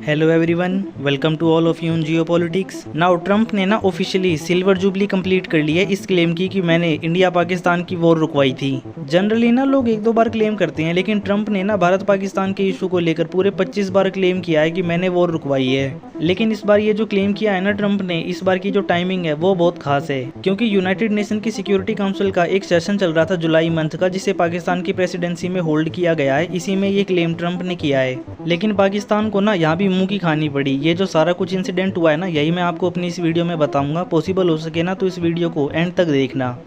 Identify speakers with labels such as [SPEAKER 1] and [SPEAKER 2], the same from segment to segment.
[SPEAKER 1] Hello everyone, welcome to all of you in geopolitics. Now Trump ने officially silver jubilee complete कर ली है इस क्लेम की मैंने इंडिया पाकिस्तान की वॉर रुकवाई थी। जनरली लोग एक दो बार क्लेम करते हैं, लेकिन ट्रंप ने भारत पाकिस्तान के इशू को लेकर पूरे 25 बार क्लेम किया है कि मैंने वॉर रुकवाई है। लेकिन इस बार ये जो क्लेम किया है ट्रंप ने, इस बार की जो टाइमिंग है वो बहुत खास है, क्योंकि यूनाइटेड नेशन की सिक्योरिटी काउंसिल का एक सेशन चल रहा था जुलाई मंथ का, जिसे पाकिस्तान की प्रेसिडेंसी में होल्ड किया गया है। इसी में ये क्लेम ट्रंप ने किया है, लेकिन पाकिस्तान को यहाँ भी मुंह की खानी पड़ी। ये जो सारा कुछ इंसिडेंट हुआ है यही मैं आपको अपनी इस वीडियो में बताऊंगा। पॉसिबल हो सके तो इस वीडियो को एंड तक देखना।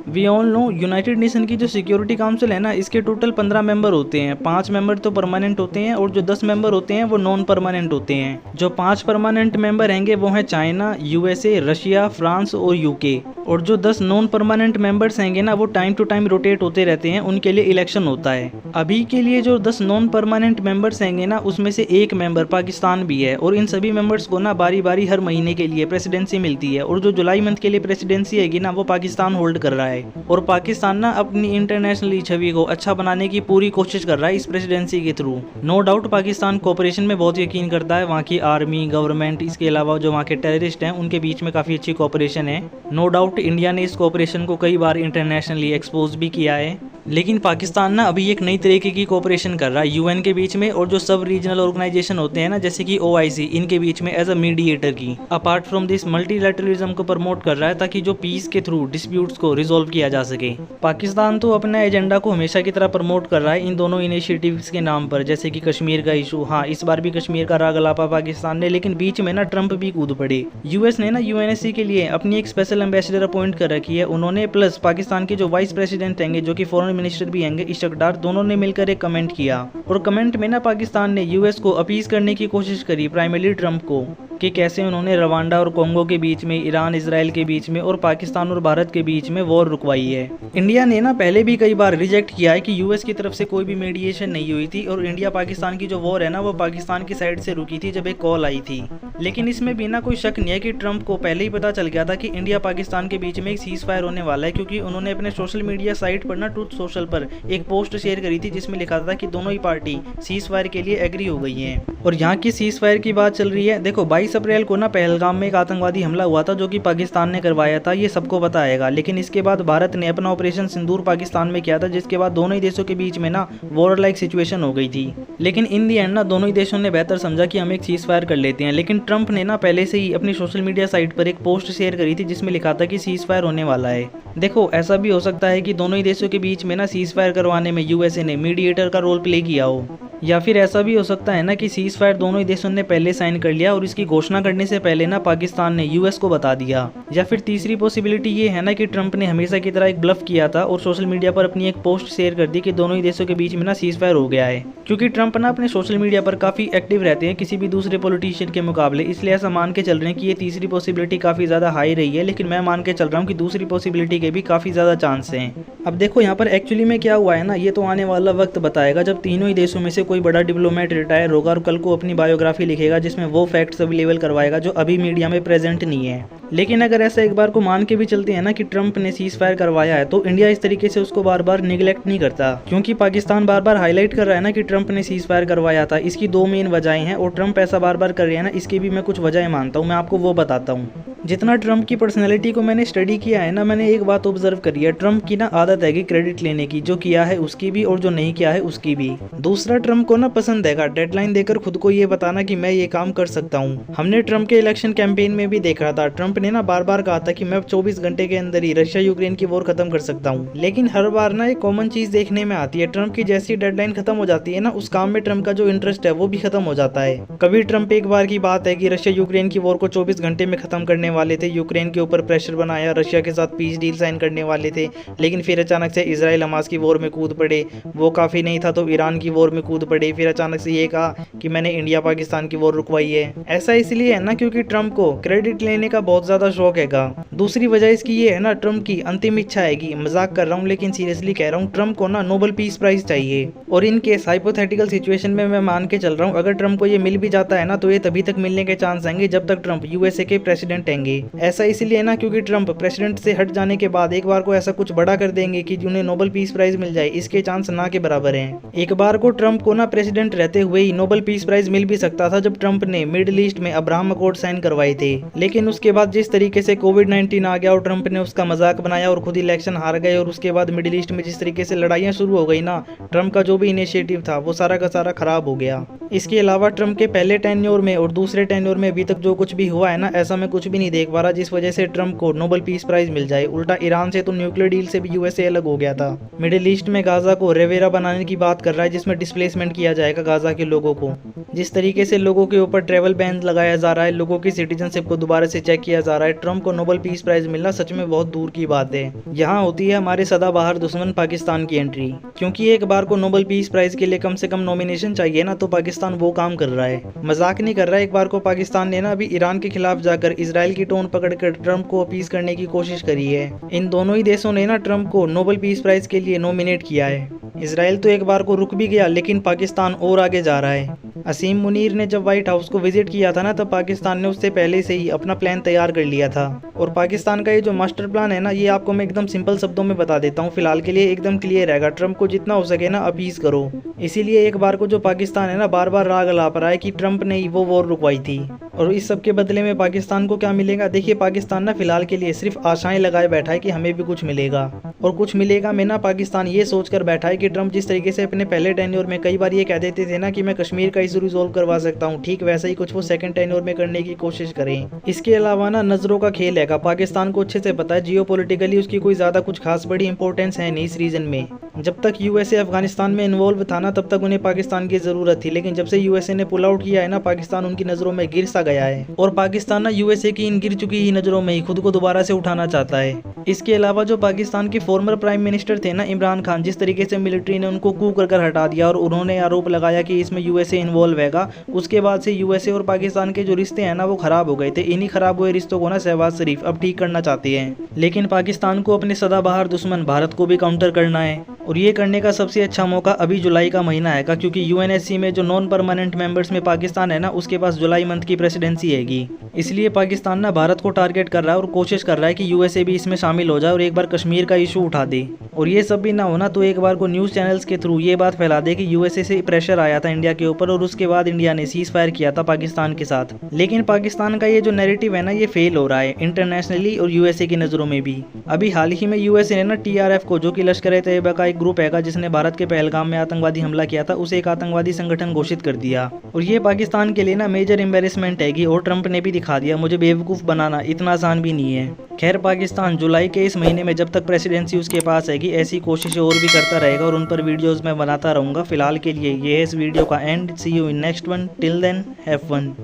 [SPEAKER 1] We all know United Nation की जो सिक्योरिटी काउंसिल है इसके टोटल 15 मेंबर होते हैं। 5 मेंबर तो परमानेंट होते हैं और जो 10 मेंबर होते हैं वो नॉन परमानेंट होते हैं। जो 5 परमानेंट मेंबर हैंगे वो हैं चाइना, यूएसए, रशिया, फ्रांस और यूके। और जो 10 नॉन परमानेंट मेंबर्स हैंगे वो टाइम टू टाइम रोटेट होते रहते हैं, उनके लिए इलेक्शन होता है। अभी के लिए जो 10 नॉन परमानेंट मेंबर्स हैंगे उसमें से एक मेंबर पाकिस्तान भी है, और इन सभी मेंबर्स को बारी बारी हर महीने के लिए प्रेसिडेंसी मिलती है। और जो जुलाई मंथ के लिए प्रेसिडेंसी हैगी वो पाकिस्तान होल्ड कर रहा है, और पाकिस्तान अपनी इंटरनेशनल छवि को अच्छा बनाने की पूरी कोशिश कर रहा है इस प्रेसिडेंसी के through. No doubt Pakistan cooperation में बहुत यकीन करता है। वहाँ की आर्मी, गवर्नमेंट, इसके अलावा जो वहाँ के टेररिस्ट हैं उनके बीच में काफ़ी अच्छी कोऑपरेशन है। नो डाउट इंडिया ने इस कोऑपरेशन को कई बार इंटरनेशनली एक्सपोज भी किया है। लेकिन पाकिस्तान अभी एक नई तरीके की कोऑपरेशन कर रहा है यूएन के बीच में, और जो सब रीजनल ऑर्गेनाइजेशन होते हैं जैसे कि ओआईसी, इनके बीच में एज अ मीडिएटर की। अपार्ट फ्रॉम दिस मल्टीलैटरलिज्म को प्रमोट कर रहा है, ताकि जो पीस के थ्रू डिस्प्यूट्स को रिजोल्व किया जा सके। पाकिस्तान तो अपने एजेंडा को हमेशा की तरह प्रमोट कर रहा है इन दोनों इनिशिएटिव्स के नाम पर, जैसे कि कश्मीर का इशू। हाँ, इस बार भी कश्मीर का राग अलापा पाकिस्तान ने, लेकिन बीच में ट्रंप भी कूद पड़े। यूएस ने यूएनएससी के लिए अपनी एक स्पेशल एम्बेसडर अपॉइंट कर रखी है उन्होंने, प्लस पाकिस्तान के जो वाइस प्रेसिडेंट हैंगे, जो कि फॉरेन मिनिस्टर भी हैंगे, इशक डार, दोनों ने मिलकर एक कमेंट किया। और कमेंट में पाकिस्तान ने यूएस को अपीज करने की कोशिश करी, प्राइमरली ट्रंप को, कि कैसे उन्होंने रवांडा और कोंगो के बीच में, ईरान इजराइल के बीच में और पाकिस्तान और भारत के बीच में वॉर रुकवाई है। इंडिया ने पहले भी कई बार रिजेक्ट किया है कि यूएस की तरफ से कोई भी मीडिएशन नहीं हुई थी, और इंडिया पाकिस्तान की जो वॉर है वो पाकिस्तान की साइड से रुकी थी जब एक कॉल आई थी। लेकिन इसमें भी कोई शक नहीं है कि ट्रंप को पहले ही पता चल गया था कि इंडिया पाकिस्तान के बीच में एक सीज फायर होने वाला है, क्योंकि उन्होंने अपने सोशल मीडिया साइट पर ट्रूथ सोशल पर एक पोस्ट शेयर करी थी जिसमें लिखा था कि दोनों ही पार्टी सीज फायर के लिए एग्री हो गई है। और यहाँ की सीज फायर की बात चल रही है। देखो, 22 अप्रैल को पहलगाम में एक आतंकवादी हमला हुआ था जो कि पाकिस्तान ने करवाया था, ये सबको पता आएगा। लेकिन इसके बाद भारत ने अपना ऑपरेशन सिंदूर पाकिस्तान में किया था, जिसके बाद दोनों ही देशों के बीच में वॉर लाइक सिचुएशन हो गई थी। लेकिन इन दी एंड दोनों ही देशों ने बेहतर समझा कि हम एक सीज फायर कर लेते हैं। लेकिन ट्रंप ने पहले से ही अपनी सोशल मीडिया साइट पर एक पोस्ट शेयर करी थी जिसमें लिखा था कि सीज फायर होने वाला है। देखो, ऐसा भी हो सकता है कि दोनों ही देशों के बीच में सीज फायर करवाने में यूएसए ने मीडिएटर का रोल प्ले किया हो, या फिर ऐसा भी हो सकता है कि सीज फायर दोनों ही देशों ने पहले साइन कर लिया और इसकी घोषणा करने से पहले पाकिस्तान ने यूएस को बता दिया। या फिर तीसरी पॉसिबिलिटी ये है कि ट्रंप ने हमेशा की तरह एक ब्लफ किया था और सोशल मीडिया पर अपनी एक पोस्ट शेयर कर दी कि दोनों ही देशों के बीच में सीज फायर हो गया है। क्योंकि ट्रंप अपने सोशल मीडिया पर काफी एक्टिव रहते हैं किसी भी दूसरे पॉलिटिशियन के मुकाबले, इसलिए ऐसा मान के चल रहे हैं कि ये तीसरी पॉसिबिलिटी काफी ज्यादा हाई रही है। लेकिन मैं मान के चल रहा हूँ कि दूसरी पॉसिबिलिटी के भी काफी ज्यादा चांस हैं। अब देखो, यहाँ पर एक्चुअली में क्या हुआ है ये तो आने वाला वक्त बताएगा, जब तीनों ही देशों में से कोई बड़ा डिप्लोमेट रिटायर होगा और कल को अपनी बायोग्राफी लिखेगा जिसमें वो फैक्ट्स अवेलेबल करवाएगा जो अभी मीडिया में प्रेजेंट नहीं है। लेकिन अगर ऐसा एक बार को मान के भी चलते हैं कि ट्रंप ने सीज फायर करवाया है, तो इंडिया इस तरीके से उसको बार बार निगलेक्ट नहीं करता, क्योंकि पाकिस्तान बार बार हाईलाइट कर रहा है कि ट्रंप ने सीज फायर करवाया था। इसकी 2 मेन वजहें हैं, और ट्रंप ऐसा बार बार कर रहे हैं इसकी भी मैं कुछ वजहें मानता हूँ, मैं आपको वो बताता हूँ। जितना ट्रंप की पर्सनैलिटी को मैंने स्टडी किया है मैंने एक बात ऑब्जर्व करी है, ट्रंप की आदत है कि क्रेडिट लेने की, जो किया है उसकी भी और जो नहीं किया है उसकी भी। दूसरा, ट्रंप को पसंद है डेडलाइन देकर खुद को ये बताना कि मैं ये काम कर सकता हूँ। हमने ट्रंप के इलेक्शन कैंपेन में भी देखा था, ट्रंप ने बार बार कहा था कि मैं 24 घंटे के अंदर ही रशिया यूक्रेन की वॉर खत्म कर सकता हूँ। लेकिन हर बार एक कॉमन चीज देखने में आती है, ट्रंप की जैसी डेडलाइन खत्म हो जाती है उस काम में ट्रंप का जो इंटरेस्ट है वो भी खत्म हो जाता है। कभी ट्रंप एक बार की बात है कि रशिया यूक्रेन की वॉर को 24 घंटे में खत्म करने वाले थे, यूक्रेन के ऊपर प्रेशर बनाया, रशिया के साथ पीस डील साइन करने वाले थे, लेकिन फिर अचानक से इजराइल हमास की वॉर में कूद पड़े। वो काफ़ी नहीं था तो ईरान की वॉर में कूद पड़े। फिर अचानक से ये कहा कि मैंने इंडिया पाकिस्तान की वॉर रुकवाई है। ऐसा इसलिए है ना क्योंकि ट्रंप को क्रेडिट लेने का बहुत ज़्यादा शौक हैगा। दूसरी वजह इसकी ये है ना, ट्रंप की अंतिम इच्छा हैगी, मजाक कर रहा हूँ लेकिन सीरियसली कह रहा हूँ, ट्रंप को ना नोबेल पीस प्राइज चाहिए। और इन केस हाइपोथेटिकल सिचुएशन में मैं मान के चल रहा हूँ, अगर ट्रंप को ये मिल भी जाता है ना तो ये तभी तक मिलने के चांस आएंगे जब तक ट्रंप यूएसए के प्रेसिडेंट हैंगे। ऐसा इसलिए ना क्योंकि ट्रंप प्रेसिडेंट से हट जाने के बाद एक बार को ऐसा कुछ बड़ा कर देंगे कि उन्हें नोबेल पीस प्राइज मिल जाए, इसके चांस ना के बराबर हैं। एक बार को ट्रंप को ना प्रेसिडेंट रहते हुए ही नोबेल पीस प्राइज मिल भी सकता था जब ट्रंप ने मिडिल ईस्ट में अब्राहम अकॉर्ड साइन करवाए थे। लेकिन उसके बाद जिस तरीके से कोविड-19 आ गया और ट्रंप ने उसका मजाक बनाया और खुद इलेक्शन हार गए, और उसके बाद मिडिल ईस्ट में जिस तरीके से लड़ाइयां शुरू हो गई ना, ट्रंप का जो भी इनिशिएटिव था वो सारा का सारा खराब हो गया। इसके अलावा ट्रंप के पहले टेन्योर में और दूसरे टेन्योर में अभी तक जो कुछ भी हुआ है ना, ऐसा मैं कुछ भी नहीं देख पा रहा जिस वजह से ट्रंप को नोबेल पीस प्राइज मिल जाए। उल्टा ईरान से तो न्यूक्लियर डील से भी यूएसए अलग हो गया था। मिडिल ईस्ट में गाजा को रेवेरा बनाने की बात कर रहा है जिसमें डिस्प्लेसमेंट किया जाएगा गाजा के लोगों को। जिस तरीके से लोगों के ऊपर ट्रेवल बैन लगाया जा रहा है, लोगों की सिटीजनशिप को दोबारा से चेक किया जा रहा है, ट्रंप को नोबेल पीस प्राइज मिलना सच में बहुत दूर की बात है। यहाँ होती है हमारे सदाबहार दुश्मन पाकिस्तान की एंट्री, क्योंकि एक बार को नोबेल पीस प्राइज के लिए कम से कम नॉमिनेशन चाहिए ना, तो पाकिस्तान वो काम कर रहा है। मजाक नहीं कर रहा है। एक बार को पाकिस्तान ने ना अभी ईरान के खिलाफ जाकर इजराइल की टोन पकड़कर ट्रंप को अपीस करने की कोशिश करी है। इन दोनों ही देशों ने ना ट्रंप को नोबेल पीस प्राइज के लिए नॉमिनेट किया है। इजराइल तो एक बार को रुक भी गया, लेकिन पाकिस्तान और आगे जा रहा है। असीम मुनीर ने जब व्हाइट हाउस को विजिट किया था ना, तब पाकिस्तान ने उससे पहले से ही अपना प्लान तैयार कर लिया था। और पाकिस्तान का ये जो मास्टर प्लान है ना, ये आपको मैं एकदम सिंपल शब्दों में बता देता हूँ, फिलहाल के लिए एकदम क्लियर रहेगा। ट्रंप को जितना हो सके ना अपीस करो। इसीलिए एक बार को जो पाकिस्तान है ना, बार बार राग अलाप रहा है कि ट्रंप ने ही वो वॉर रुकवाई थी। और इस सब के बदले में पाकिस्तान को क्या मिलेगा? देखिए, पाकिस्तान ना फिलहाल के लिए सिर्फ आशाएं लगाए बैठा है कि हमें भी कुछ मिलेगा और कुछ मिलेगा में ना पाकिस्तान ये सोचकर बैठा है कि ट्रंप जिस तरीके से अपने पहले टेन्योर में कई बार ये कह देते थे ना कि मैं कश्मीर का इशू रिजोल्व करवा सकता हूँ, ठीक वैसा ही कुछ वो सेकंड टेन्योर में करने की कोशिश करें। इसके अलावा ना नजरों का खेल है। पाकिस्तान को अच्छे से पता है जियोपॉलिटिकली उसकी कोई ज्यादा कुछ खास बड़ी इंपॉर्टेंस है नहीं इस रीजन में। जब तक यूएसए अफगानिस्तान में इन्वॉल्व था ना, तब तक उन्हें पाकिस्तान की जरूरत थी, लेकिन जब से यूएसए ने पुल आउट किया है ना, पाकिस्तान उनकी नजरों में गिर सा गया है। और पाकिस्तान ना यूएसए की इन गिर चुकी ही नजरों में ही खुद को दोबारा से उठाना चाहता है। इसके अलावा जो पाकिस्तान के फॉर्मर प्राइम मिनिस्टर थे ना इमरान खान, जिस तरीके से मिलिट्री ने उनको कू कर हटा दिया और उन्होंने आरोप लगाया कि इसमें यूएसए इन्वॉल्व हैगा, उसके बाद से यूएसए और पाकिस्तान के जो रिश्ते हैं ना वो खराब हो गए थे। इन्हीं खराब हुए रिश्तों को ना शहबाज शरीफ अब ठीक करना चाहते हैं, लेकिन पाकिस्तान को अपने सदाबहार दुश्मन भारत को भी काउंटर करना है। और ये करने का सबसे अच्छा मौका अभी जुलाई का महीना आएगा, क्योंकि यूएनएससी में जो नॉन परमानेंट मेंबर्स में पाकिस्तान है ना, उसके पास जुलाई मंथ की प्रेसिडेंसी हैगी। इसलिए पाकिस्तान ना भारत को टारगेट कर रहा है और कोशिश कर रहा है कि यूएसए भी इसमें शामिल हो जाए और एक बार कश्मीर का इशू उठा दे। और ये सब भी ना होना तो एक बार को न्यूज़ चैनल्स के थ्रू ये बात फैला दे कि यूएसए से प्रेशर आया था इंडिया के ऊपर और उसके बाद इंडिया ने सीज फायर किया था पाकिस्तान के साथ। लेकिन पाकिस्तान का ये जो नैरेटिव है ना, ये फेल हो रहा है इंटरनेशनली और यूएसए की नज़रों में भी। अभी हाल ही में यूएसए ने ना टीआरएफ को, जो कि लश्कर-ए-तैयबा का एक ग्रुप हैगा जिसने भारत के पहलगाम में आतंकवादी हमला किया था, उसे एक आतंकवादी संगठन घोषित कर दिया। और ये पाकिस्तान के लिए ना मेजर एम्बेरसमेंट हैगी और ट्रंप ने भी दिखा दिया मुझे बेवकूफ़ बनाना इतना आसान भी नहीं है। खैर, पाकिस्तान जुलाई के इस महीने में जब तक प्रेसिडेंसी उसके पास हैगी ऐसी कोशिशें और भी करता रहेगा और उन पर वीडियोस मैं बनाता रहूँगा। फिलहाल के लिए ये है इस वीडियो का end. See you in next one. Till then have fun.